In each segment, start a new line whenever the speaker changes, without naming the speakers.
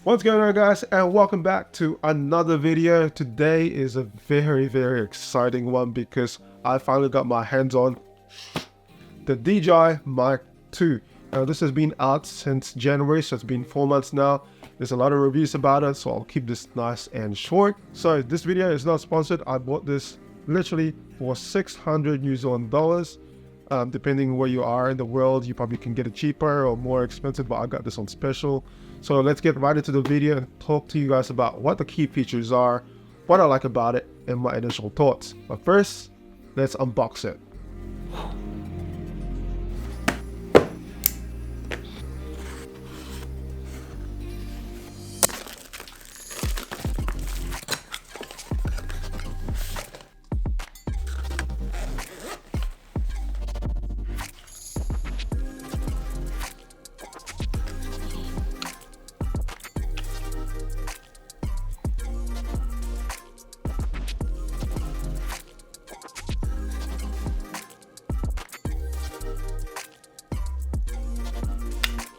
What's going on, guys, and welcome back to another video. Today is a very exciting one because I finally got my hands on the DJI MIC 2. Now this has been out since January, so it's been 4 months now. There's a lot of reviews about it, so I'll keep this nice and short. So this video is not sponsored. I bought this literally for 600 New Zealand dollars. Depending where you are in the world, you probably can get it cheaper or more expensive, but I got this on special. So let's get right into the video and talk to you guys about what the key features are, what I like about it, and my initial thoughts. But first, let's unbox it.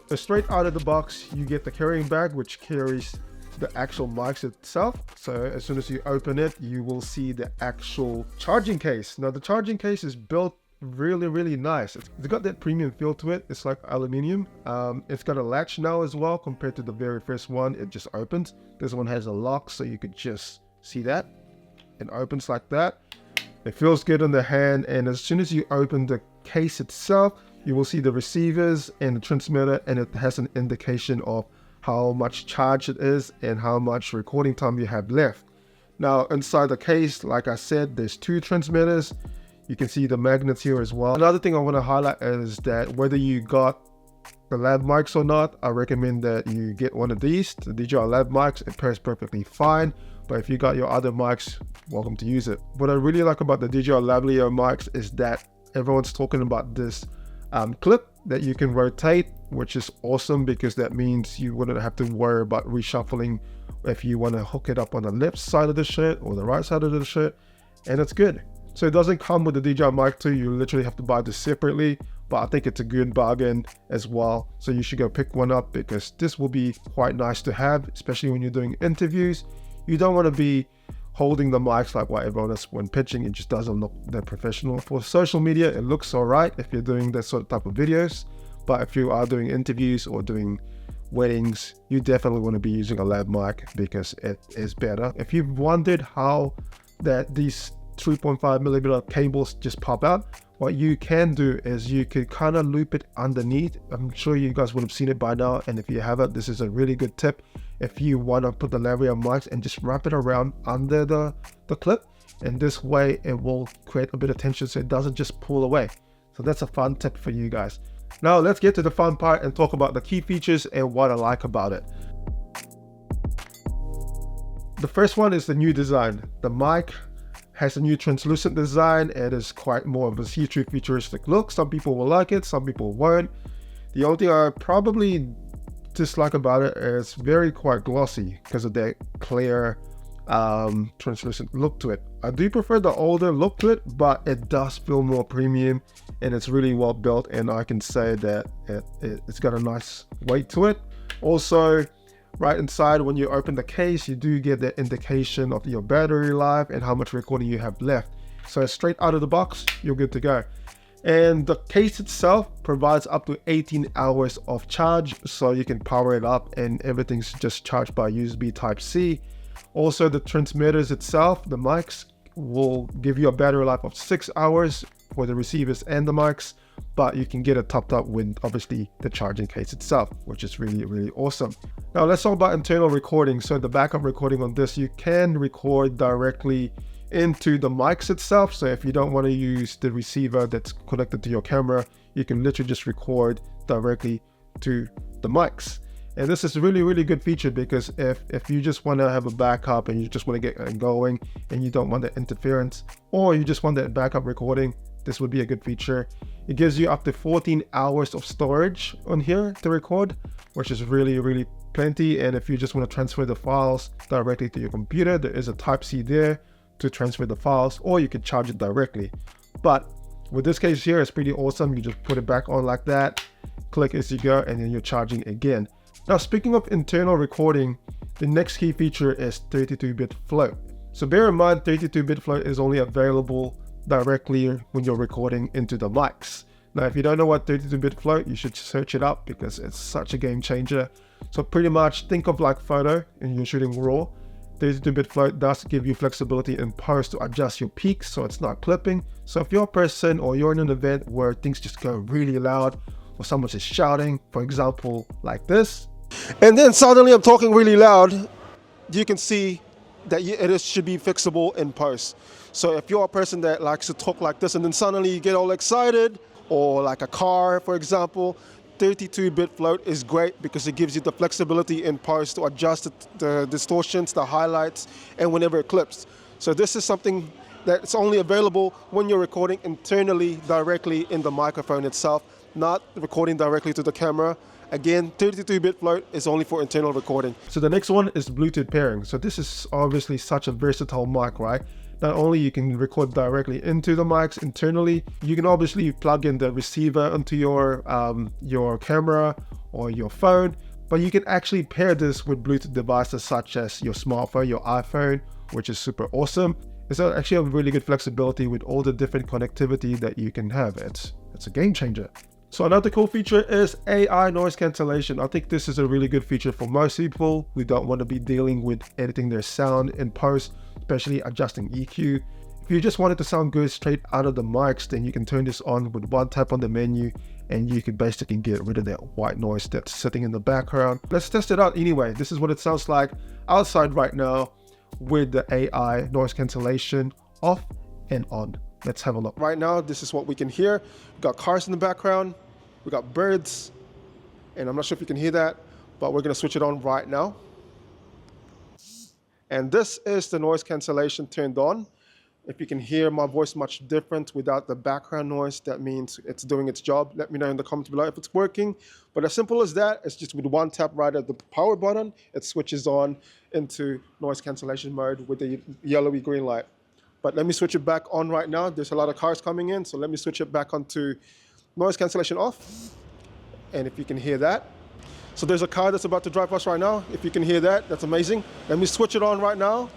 So straight out of the box, you get the carrying bag, which carries the actual mics itself. So as soon as you open it, you will see the actual charging case. Now the charging case is built really nice. It's got that premium feel to it. It's like aluminium. It's got a latch now as well compared to the very first one. It just opens. This one has a lock, so you could just see that. It opens like that. It feels good on the hand, and as soon as you open the case itself, you will see the receivers and the transmitter, and it has an indication of how much charge it is and how much recording time you have left. Now inside the case, like I said, there's 2 transmitters. You can see the magnets here as well. Another thing I want to highlight is that whether you got the Lav mics or not, I recommend that you get one of these, the DJI Lav mics. It pairs perfectly fine. But if you got your other mics, welcome to use it. What I really like about the DJI Lavalier mics is that everyone's talking about this clip that you can rotate, which is awesome because that means you wouldn't have to worry about reshuffling if you want to hook it up on the left side of the shirt or the right side of the shirt, and it's good. So it doesn't come with the DJI Mic 2, you literally have to buy this separately, but I think it's a good bargain as well. So you should go pick one up because this will be quite nice to have, especially when you're doing interviews. You don't want to be holding the mics like what everyone is when pitching. It just doesn't look that professional. For social media, it looks all right if you're doing that sort of type of videos, but if you are doing interviews or doing weddings, you definitely want to be using a lav mic because it is better. If you've wondered how that these 3.5mm cables just pop out, what you can do is you can kind of loop it underneath. I'm sure you guys would have seen it by now, and if you haven't, this is a really good tip. If you want to put the lavalier mics and just wrap it around under the clip, and this way it will create a bit of tension so it doesn't just pull away. So that's a fun tip for you guys. Now let's get to the fun part and talk about the key features and what I like about it. The first one is the new design. The mic has a new translucent design. It is quite more of a see-through futuristic look. Some people will like it, some people won't. The only thing I probably dislike about it is very quite glossy because of that clear translucent look to it. I do prefer the older look to it, but it does feel more premium and it's really well built, and I can say that it's got a nice weight to it. Also, right inside, when you open the case, you do get the indication of your battery life and how much recording you have left. So straight out of the box, you're good to go. And the case itself provides up to 18 hours of charge, so you can power it up and everything's just charged by USB Type-C. Also, the transmitters itself, the mics, will give you a battery life of 6 hours for the receivers and the mics, but you can get it topped up with obviously the charging case itself, which is really awesome. Now let's talk about internal recording. So the backup recording on this, you can record directly into the mics itself. So if you don't want to use the receiver that's connected to your camera, you can literally just record directly to the mics. And this is a really good feature because if you just want to have a backup and you just want to get going and you don't want the interference, or you just want that backup recording, this would be a good feature. It gives you up to 14 hours of storage on here to record, which is really plenty. And if you just want to transfer the files directly to your computer, there is a Type-C there to transfer the files, or you can charge it directly. But with this case here, it's pretty awesome. You just put it back on like that, click as you go, and then you're charging again. Now, speaking of internal recording, the next key feature is 32-bit float. So bear in mind, 32-bit float is only available directly when you're recording into the mics. Now, if you don't know what 32-bit float, you should search it up because it's such a game changer. So pretty much think of like photo and you're shooting raw. 32-bit float does give you flexibility in post to adjust your peaks so it's not clipping. So if you're a person or you're in an event where things just go really loud or someone's just shouting, for example, like this, and then suddenly I'm talking really loud, you can see that it should be fixable in post. So if you're a person that likes to talk like this and then suddenly you get all excited, or like a car, for example, 32-bit float is great because it gives you the flexibility in post to adjust the distortions, the highlights, and whenever it clips. So this is something that's only available when you're recording internally directly in the microphone itself, not recording directly to the camera. Again, 32-bit float is only for internal recording. So the next one is Bluetooth pairing. So this is obviously such a versatile mic, right? Not only you can record directly into the mics internally, you can obviously plug in the receiver onto your camera or your phone, but you can actually pair this with Bluetooth devices such as your smartphone, your iPhone, which is super awesome. It's actually a really good flexibility with all the different connectivity that you can have. It's a game changer. So another cool feature is AI noise cancellation. I think this is a really good feature for most people who don't want to be dealing with editing their sound in post, especially adjusting EQ. If you just want it to sound good straight out of the mics, then you can turn this on with one tap on the menu and you can basically get rid of that white noise that's sitting in the background. Let's test it out anyway. This is what it sounds like outside right now with the AI noise cancellation off and on. Let's have a look. Right now, this is what we can hear. We've got cars in the background. We got birds, and I'm not sure if you can hear that, but we're gonna switch it on right now. And this is the noise cancellation turned on. If you can hear my voice much different without the background noise, that means it's doing its job. Let me know in the comments below if it's working. But as simple as that, it's just with one tap right at the power button, it switches on into noise cancellation mode with the yellowy green light. But let me switch it back on right now. There's a lot of cars coming in, so let me switch it back onto noise cancellation off. And if you can hear that. So there's a car that's about to drive us right now. If you can hear that, that's amazing. Let me switch it on right now.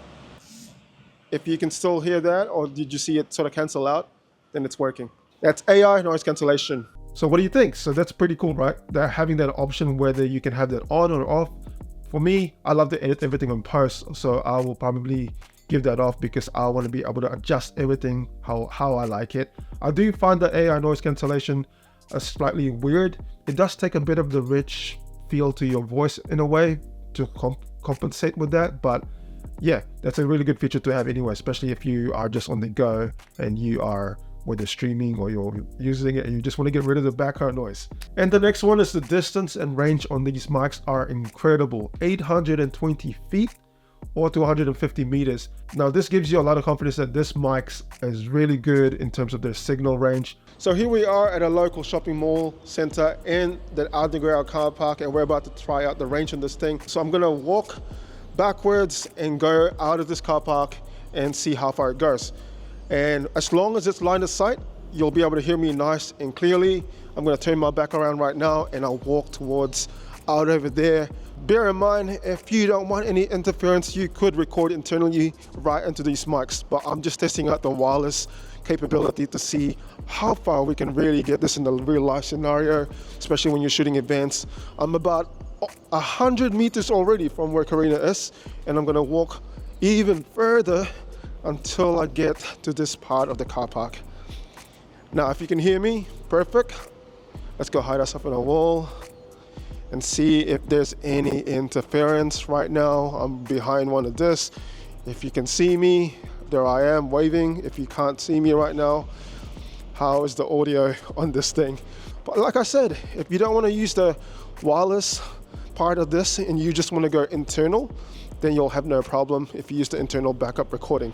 If you can still hear that, or did you see it sort of cancel out, then it's working. That's AI noise cancellation. So what do you think? So that's pretty cool, right? That having that option whether you can have that on or off. For me, I love to edit everything on post, so I will probably give that off because I want to be able to adjust everything how I like it. I do find the AI noise cancellation slightly weird. It does take a bit of the rich feel to your voice in a way to compensate with that, but yeah, that's a really good feature to have anyway, especially if you are just on the go and you are whether streaming or you're using it and you just want to get rid of the background noise. And the next one is the distance and range on these mics are incredible. 820 feet or 250 meters. Now this gives you a lot of confidence that this mic is really good in terms of their signal range. So here we are at a local shopping mall center in the underground car park, and we're about to try out the range on this thing. So I'm gonna walk backwards and go out of this car park and see how far it goes. And as long as it's line of sight, you'll be able to hear me nice and clearly. I'm gonna turn my back around right now and I'll walk towards out over there. Bear in mind, if you don't want any interference, you could record internally right into these mics, but I'm just testing out the wireless capability to see how far we can really get this in the real life scenario, especially when you're shooting events. I'm about 100 meters already from where Karina is, and I'm gonna walk even further until I get to this part of the car park. Now, if you can hear me, perfect. Let's go hide ourselves in a wall and see if there's any interference. Right now, I'm behind one of this. If you can see me, there I am waving. If you can't see me right now, how is the audio on this thing? But like I said, if you don't want to use the wireless part of this and you just want to go internal, then you'll have no problem if you use the internal backup recording.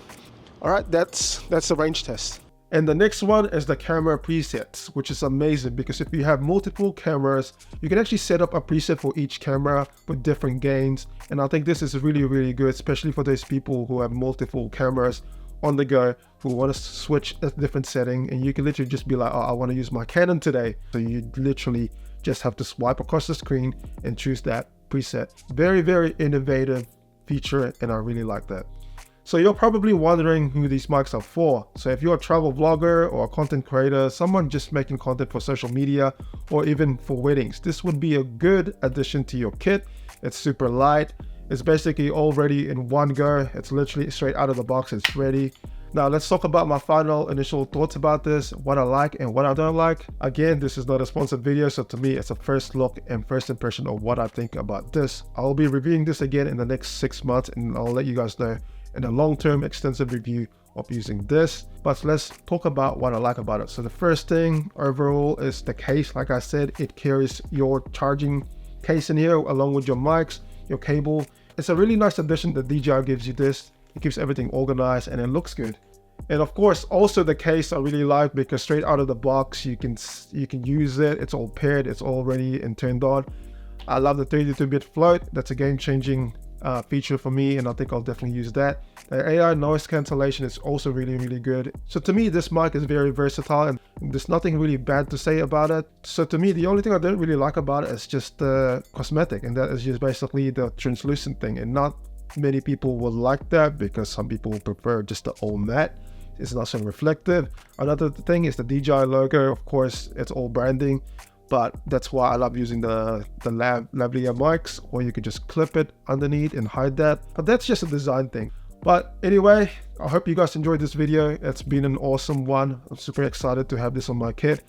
All right, that's the range test. And the next one is the camera presets, which is amazing because if you have multiple cameras, you can actually set up a preset for each camera with different gains. And I think this is really, really good, especially for those people who have multiple cameras on the go, who want to switch a different setting. And you can literally just be like, oh, I want to use my Canon today. So you literally just have to swipe across the screen and choose that preset. Very innovative feature, and I really like that. So you're probably wondering who these mics are for. So if you're a travel vlogger or a content creator, someone just making content for social media or even for weddings, this would be a good addition to your kit. It's super light. It's basically all ready in one go. It's literally straight out of the box. It's ready. Now let's talk about my final initial thoughts about this, what I like and what I don't like. Again, this is not a sponsored video, so to me it's a first look and first impression of what I think about this. I'll be reviewing this again in the next 6 months, and I'll let you guys know in a long-term extensive review of using this. But let's talk about what I like about it. So the first thing overall is the case. Like I said, it carries your charging case in here along with your mics, your cable. It's a really nice addition that DJI gives you this. It keeps everything organized and it looks good. And of course, also the case I really like because straight out of the box, you can use it. It's all paired, it's all ready and turned on. I love the 32-bit float. That's a game-changing feature for me, and I think I'll definitely use that. The AI noise cancellation is also really good. So to me, this mic is very versatile and there's nothing really bad to say about it. So to me, the only thing I don't really like about it is just the cosmetic, and that is just basically the translucent thing, and not many people will like that because some people prefer just the all matte. It's not so reflective. Another thing is the DJI logo. Of course, it's all branding, but that's why I love using the Lavalier mics, or you could just clip it underneath and hide that. But that's just a design thing. But anyway, I hope you guys enjoyed this video. It's been an awesome one. I'm super excited to have this on my kit.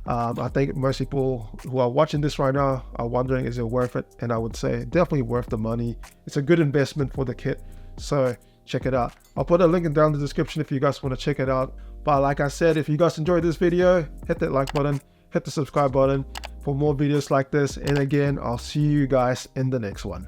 I think most people who are watching this right now are wondering, is it worth it? And I would say definitely worth the money. It's a good investment for the kit, so check it out. I'll put a link down in the description if you guys want to check it out. But like I said, if you guys enjoyed this video, hit that like button, hit the subscribe button for more videos like this. And again, I'll see you guys in the next one.